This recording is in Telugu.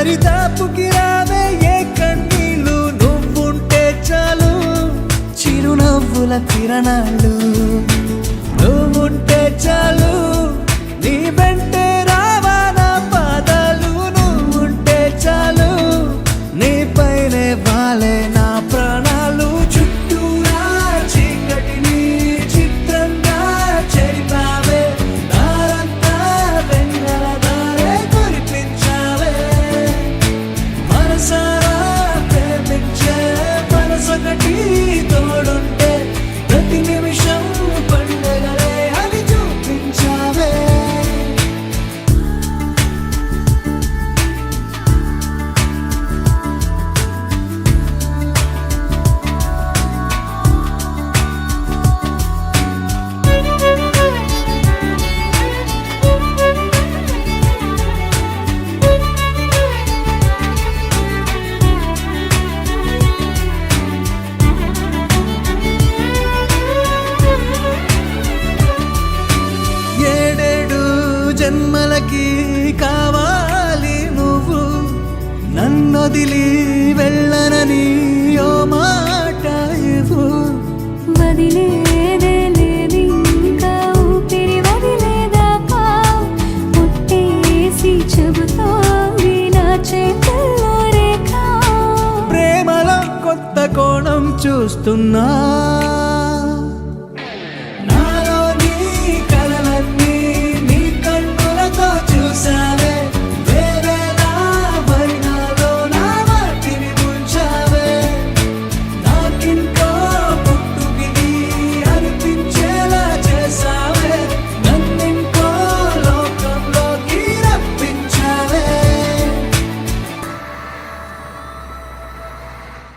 దరిదాపుకి రావే ఏ కన్నీళ్ళు నువ్వుంటే చాలు చిరునవ్వుల కిరణాలు నువ్వుంటే చాలు నీ వెంటే రావా నా పాదాలు నువ్వుంటే చాలు నీ పైనే వాలే నా ప్రాణాలు చుట్టూరా చీకటిని చిత్రంగా చెరిపావే దారంతా వెన్నెల దారే కురిపించావే మనసారా ప్రేమించే మనసొకటి తోడుంటే ప్రతి నిమిషం పండగలే అని చూపించావే ఏడేడు జన్మలకి కావాలి నువ్వు నన్నొదిలి వెళ్ళనని ఓ మాట ఇవ్వు వదిలేదే లేదు ఇంకా ఊపిరి వదిలేదాకా పుట్టేసి చెబుతోంది నా చేతుల్లో రేఖ ప్రేమలో కొత్త కోణం చూస్తున్నా